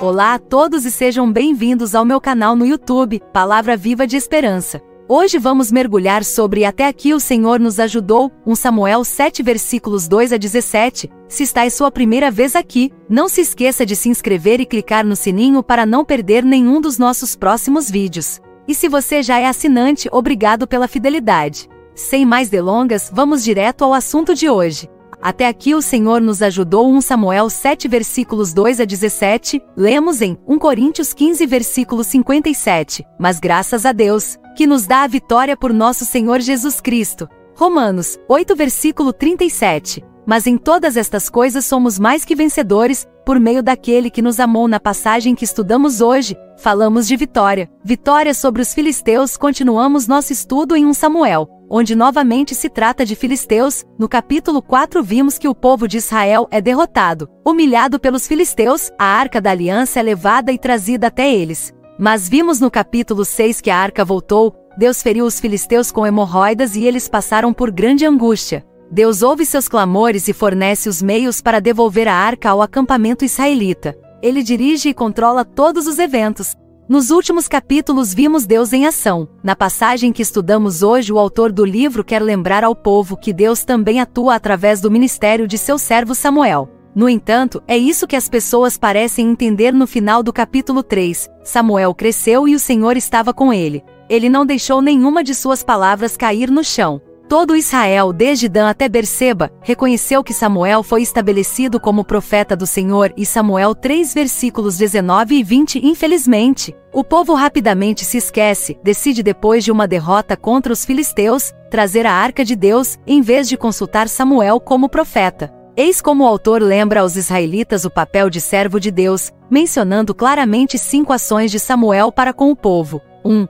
Olá a todos e sejam bem-vindos ao meu canal no YouTube, Palavra Viva de Esperança. Hoje vamos mergulhar sobre Até Aqui o Senhor nos ajudou, 1 Samuel 7 versículos 2 a 17. Se está é sua primeira vez aqui, não se esqueça de se inscrever e clicar no sininho para não perder nenhum dos nossos próximos vídeos. E se você já é assinante, obrigado pela fidelidade. Sem mais delongas, vamos direto ao assunto de hoje. Até aqui o Senhor nos ajudou, 1 Samuel 7 versículos 2 a 17, lemos em 1 Coríntios 15 versículo 57, mas graças a Deus, que nos dá a vitória por nosso Senhor Jesus Cristo. Romanos 8 versículo 37, mas em todas estas coisas somos mais que vencedores, por meio daquele que nos amou. Na passagem que estudamos hoje, falamos de vitória. Vitória sobre os filisteus. Continuamos nosso estudo em 1 Samuel, onde novamente se trata de filisteus. No capítulo 4 vimos que o povo de Israel é derrotado, humilhado pelos filisteus, a arca da aliança é levada e trazida até eles. Mas vimos no capítulo 6 que a arca voltou, Deus feriu os filisteus com hemorroidas e eles passaram por grande angústia. Deus ouve seus clamores e fornece os meios para devolver a arca ao acampamento israelita. Ele dirige e controla todos os eventos. Nos últimos capítulos vimos Deus em ação. Na passagem que estudamos hoje, o autor do livro quer lembrar ao povo que Deus também atua através do ministério de seu servo Samuel. No entanto, é isso que as pessoas parecem entender no final do capítulo 3. Samuel cresceu e o Senhor estava com ele. Ele não deixou nenhuma de suas palavras cair no chão. Todo Israel, desde Dan até Berseba, reconheceu que Samuel foi estabelecido como profeta do Senhor, e Samuel 3 versículos 19 e 20. Infelizmente, o povo rapidamente se esquece, decide depois de uma derrota contra os filisteus, trazer a arca de Deus, em vez de consultar Samuel como profeta. Eis como o autor lembra aos israelitas o papel de servo de Deus, mencionando claramente 5 ações de Samuel para com o povo. 1.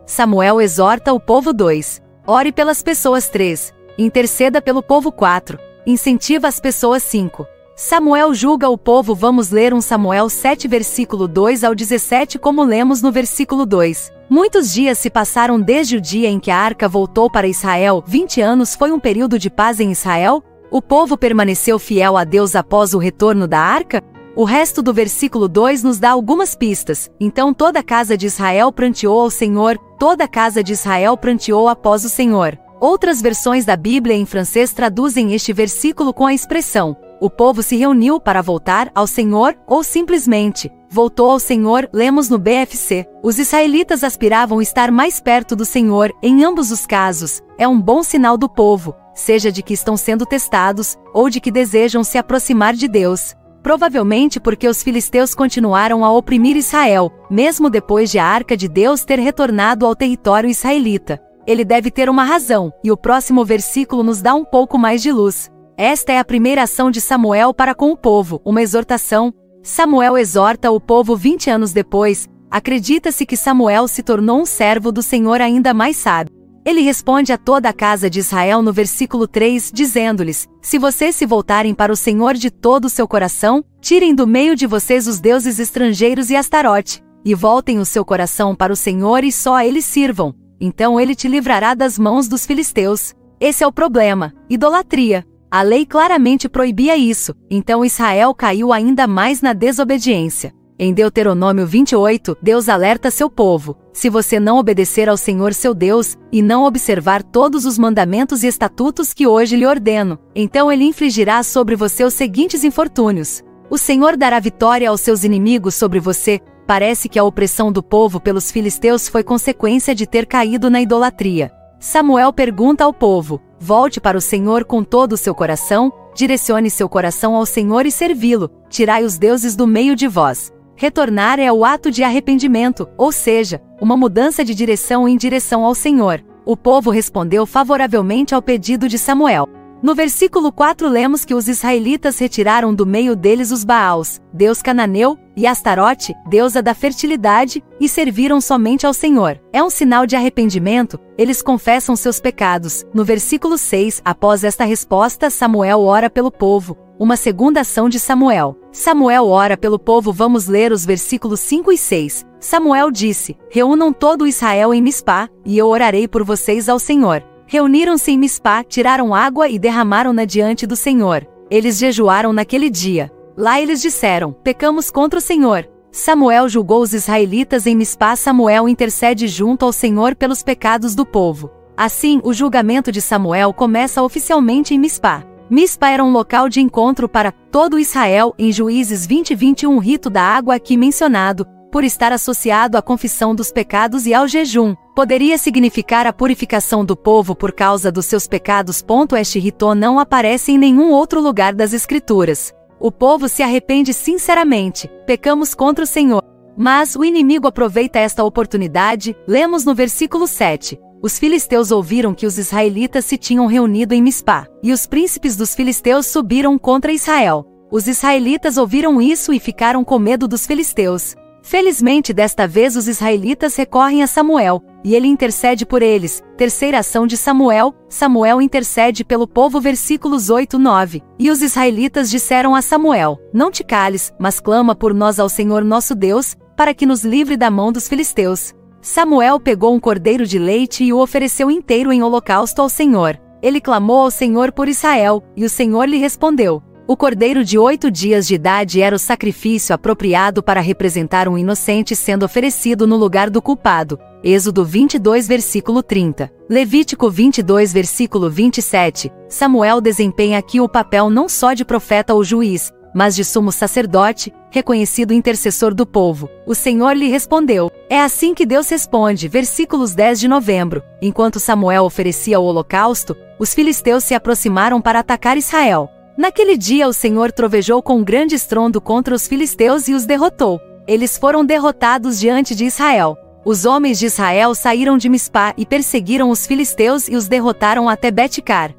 Samuel exorta o povo. 2. Ore pelas pessoas. 3. Interceda pelo povo. 4. Incentiva as pessoas. 5. Samuel julga o povo. Vamos ler 1 Samuel 7 versículo 2 ao 17 como lemos no versículo 2. Muitos dias se passaram desde o dia em que a arca voltou para Israel. 20 anos foi um período de paz em Israel? O povo permaneceu fiel a Deus após o retorno da arca? O resto do versículo 2 nos dá algumas pistas. Então toda a casa de Israel pranteou ao Senhor, toda a casa de Israel pranteou após o Senhor. Outras versões da Bíblia em francês traduzem este versículo com a expressão: o povo se reuniu para voltar ao Senhor, ou simplesmente, voltou ao Senhor. Lemos no BFC. Os israelitas aspiravam estar mais perto do Senhor. Em ambos os casos, é um bom sinal do povo, seja de que estão sendo testados, ou de que desejam se aproximar de Deus. Provavelmente porque os filisteus continuaram a oprimir Israel, mesmo depois de a arca de Deus ter retornado ao território israelita. Ele deve ter uma razão, e o próximo versículo nos dá um pouco mais de luz. Esta é a primeira ação de Samuel para com o povo, uma exortação. Samuel exorta o povo 20 anos depois. Acredita-se que Samuel se tornou um servo do Senhor ainda mais sábio. Ele responde a toda a casa de Israel no versículo 3, dizendo-lhes: se vocês se voltarem para o Senhor de todo o seu coração, tirem do meio de vocês os deuses estrangeiros e Astarote, e voltem o seu coração para o Senhor e só a ele sirvam. Então ele te livrará das mãos dos filisteus. Esse é o problema: idolatria. A lei claramente proibia isso, então Israel caiu ainda mais na desobediência. Em Deuteronômio 28, Deus alerta seu povo: se você não obedecer ao Senhor seu Deus, e não observar todos os mandamentos e estatutos que hoje lhe ordeno, então ele infligirá sobre você os seguintes infortúnios. O Senhor dará vitória aos seus inimigos sobre você. Parece que a opressão do povo pelos filisteus foi consequência de ter caído na idolatria. Samuel pergunta ao povo: volte para o Senhor com todo o seu coração, direcione seu coração ao Senhor e servi-lo, tirai os deuses do meio de vós. Retornar é o ato de arrependimento, ou seja, uma mudança de direção em direção ao Senhor. O povo respondeu favoravelmente ao pedido de Samuel. No versículo 4 lemos que os israelitas retiraram do meio deles os Baals, deus cananeu, e Astarote, deusa da fertilidade, e serviram somente ao Senhor. É um sinal de arrependimento, eles confessam seus pecados. No versículo 6, após esta resposta, Samuel ora pelo povo. Uma segunda ação de Samuel. Samuel ora pelo povo. Vamos ler os versículos 5 e 6. Samuel disse: reúnam todo Israel em Mispá, e eu orarei por vocês ao Senhor. Reuniram-se em Mispá, tiraram água e derramaram-na diante do Senhor. Eles jejuaram naquele dia. Lá eles disseram: pecamos contra o Senhor. Samuel julgou os israelitas em Mispá. Samuel intercede junto ao Senhor pelos pecados do povo. Assim, o julgamento de Samuel começa oficialmente em Mispá. Mispá era um local de encontro para todo Israel. Em Juízes 20:21, o rito da água aqui mencionado, por estar associado à confissão dos pecados e ao jejum, poderia significar a purificação do povo por causa dos seus pecados. Este rito não aparece em nenhum outro lugar das Escrituras. O povo se arrepende sinceramente: pecamos contra o Senhor. Mas o inimigo aproveita esta oportunidade. Lemos no versículo 7. Os filisteus ouviram que os israelitas se tinham reunido em Mispá, e os príncipes dos filisteus subiram contra Israel. Os israelitas ouviram isso e ficaram com medo dos filisteus. Felizmente, desta vez os israelitas recorrem a Samuel, e ele intercede por eles. Terceira ação de Samuel: Samuel intercede pelo povo. Versículos 8-9. E os israelitas disseram a Samuel: Não te cales, mas clama por nós ao Senhor nosso Deus, para que nos livre da mão dos filisteus. Samuel pegou um cordeiro de leite e o ofereceu inteiro em holocausto ao Senhor. Ele clamou ao Senhor por Israel, e o Senhor lhe respondeu. O cordeiro de 8 dias de idade era o sacrifício apropriado para representar um inocente sendo oferecido no lugar do culpado. Êxodo 22, versículo 30. Levítico 22, versículo 27. Samuel desempenha aqui o papel não só de profeta ou juiz, mas de sumo sacerdote, reconhecido intercessor do povo. O Senhor lhe respondeu. É assim que Deus responde. Versículos 10 de novembro. Enquanto Samuel oferecia o holocausto, os filisteus se aproximaram para atacar Israel. Naquele dia o Senhor trovejou com um grande estrondo contra os filisteus e os derrotou. Eles foram derrotados diante de Israel. Os homens de Israel saíram de Mispá e perseguiram os filisteus e os derrotaram até Bet-car.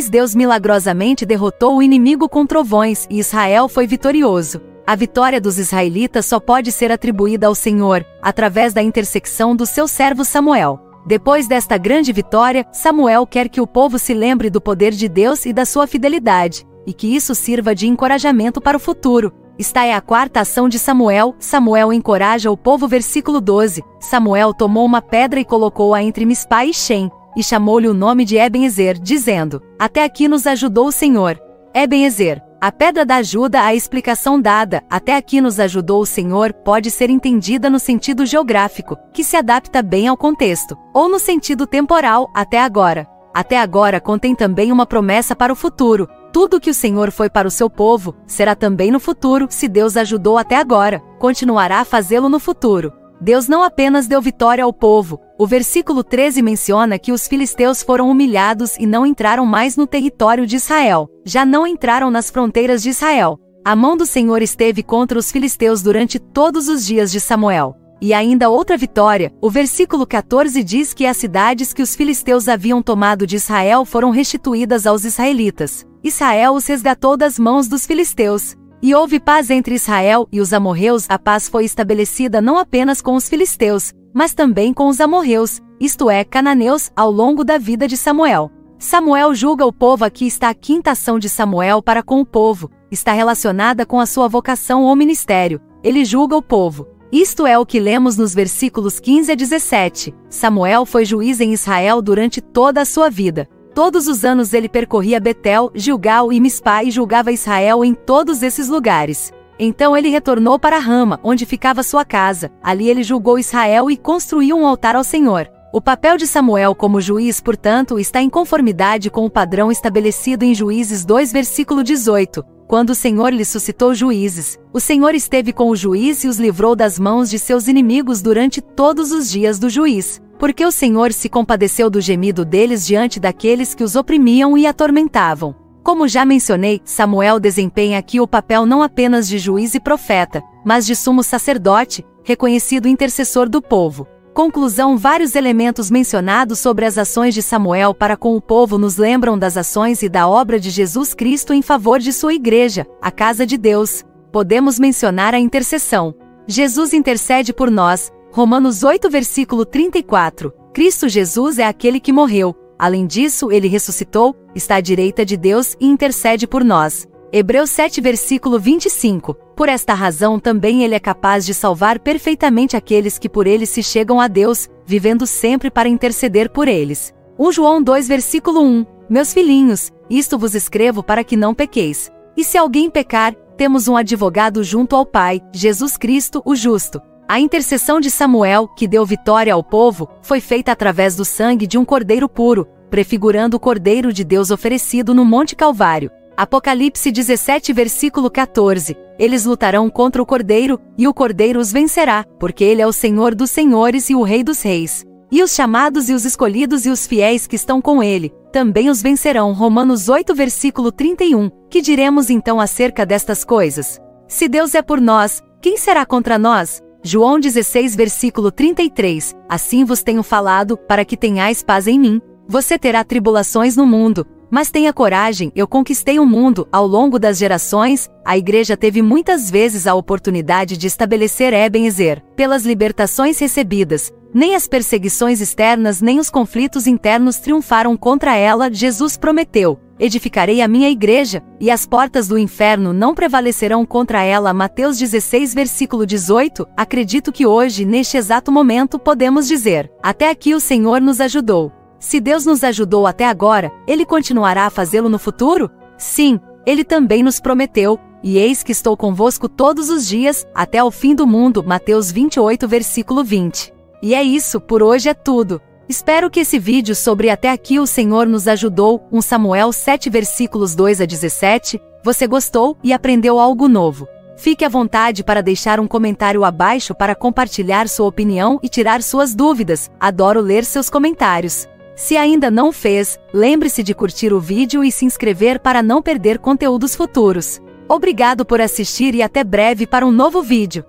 Deus milagrosamente derrotou o inimigo com trovões e Israel foi vitorioso. A vitória dos israelitas só pode ser atribuída ao Senhor, através da intersecção do seu servo Samuel. Depois desta grande vitória, Samuel quer que o povo se lembre do poder de Deus e da sua fidelidade, e que isso sirva de encorajamento para o futuro. Esta é a quarta ação de Samuel. Samuel encoraja o povo. Versículo 12. Samuel tomou uma pedra e colocou-a entre Mispá e Shem, e chamou-lhe o nome de Eben-ezer, dizendo: Até aqui nos ajudou o Senhor. Eben-ezer, a pedra da ajuda. A explicação dada, até aqui nos ajudou o Senhor, pode ser entendida no sentido geográfico, que se adapta bem ao contexto, ou no sentido temporal, até agora. Até agora contém também uma promessa para o futuro. Tudo que o Senhor foi para o seu povo, será também no futuro. Se Deus ajudou até agora, continuará a fazê-lo no futuro. Deus não apenas deu vitória ao povo. O versículo 13 menciona que os filisteus foram humilhados e não entraram mais no território de Israel. Já não entraram nas fronteiras de Israel. A mão do Senhor esteve contra os filisteus durante todos os dias de Samuel. E ainda outra vitória. O versículo 14 diz que as cidades que os filisteus haviam tomado de Israel foram restituídas aos israelitas. Israel os resgatou das mãos dos filisteus. E houve paz entre Israel e os amorreus. A paz foi estabelecida não apenas com os filisteus, mas também com os amorreus, isto é, cananeus, ao longo da vida de Samuel. Samuel julga o povo. Aqui está a quinta ação de Samuel para com o povo. Está relacionada com a sua vocação ou ministério. Ele julga o povo. Isto é o que lemos nos versículos 15 a 17. Samuel foi juiz em Israel durante toda a sua vida. Todos os anos ele percorria Betel, Gilgal e Mispá e julgava Israel em todos esses lugares. Então ele retornou para Rama, onde ficava sua casa. Ali ele julgou Israel e construiu um altar ao Senhor. O papel de Samuel como juiz, portanto, está em conformidade com o padrão estabelecido em Juízes 2, versículo 18. Quando o Senhor lhe suscitou juízes, o Senhor esteve com o juiz e os livrou das mãos de seus inimigos durante todos os dias do juiz, porque o Senhor se compadeceu do gemido deles diante daqueles que os oprimiam e atormentavam. Como já mencionei, Samuel desempenha aqui o papel não apenas de juiz e profeta, mas de sumo sacerdote, reconhecido intercessor do povo. Conclusão: vários elementos mencionados sobre as ações de Samuel para com o povo nos lembram das ações e da obra de Jesus Cristo em favor de sua igreja, a casa de Deus. Podemos mencionar a intercessão. Jesus intercede por nós. Romanos 8, versículo 34. Cristo Jesus é aquele que morreu. Além disso, ele ressuscitou, está à direita de Deus e intercede por nós. Hebreus 7, versículo 25. Por esta razão também ele é capaz de salvar perfeitamente aqueles que por ele se chegam a Deus, vivendo sempre para interceder por eles. 1 João 2, versículo 1. Meus filhinhos, isto vos escrevo para que não pequeis. E se alguém pecar, temos um advogado junto ao Pai, Jesus Cristo, o justo. A intercessão de Samuel, que deu vitória ao povo, foi feita através do sangue de um cordeiro puro, prefigurando o Cordeiro de Deus oferecido no Monte Calvário. Apocalipse 17 versículo 14. Eles lutarão contra o Cordeiro, e o Cordeiro os vencerá, porque ele é o Senhor dos senhores e o Rei dos reis. E os chamados e os escolhidos e os fiéis que estão com ele, também os vencerão. Romanos 8 versículo 31. Que diremos então acerca destas coisas? Se Deus é por nós, quem será contra nós? João 16 versículo 33. Assim vos tenho falado, para que tenhais paz em mim. Você terá tribulações no mundo, mas tenha coragem, eu conquistei o mundo. Ao longo das gerações, a igreja teve muitas vezes a oportunidade de estabelecer Ebenezer, pelas libertações recebidas. Nem as perseguições externas nem os conflitos internos triunfaram contra ela. Jesus prometeu: edificarei a minha igreja, e as portas do inferno não prevalecerão contra ela. Mateus 16 versículo 18. Acredito que hoje, neste exato momento, podemos dizer: até aqui o Senhor nos ajudou. Se Deus nos ajudou até agora, Ele continuará a fazê-lo no futuro? Sim, Ele também nos prometeu: e eis que estou convosco todos os dias, até ao fim do mundo. Mateus 28 versículo 20. E é isso, por hoje é tudo. Espero que esse vídeo sobre até aqui o Senhor nos ajudou, 1 Samuel 7 versículos 2 a 17, você gostou e aprendeu algo novo. Fique à vontade para deixar um comentário abaixo para compartilhar sua opinião e tirar suas dúvidas. Adoro ler seus comentários. Se ainda não fez, lembre-se de curtir o vídeo e se inscrever para não perder conteúdos futuros. Obrigado por assistir e até breve para um novo vídeo.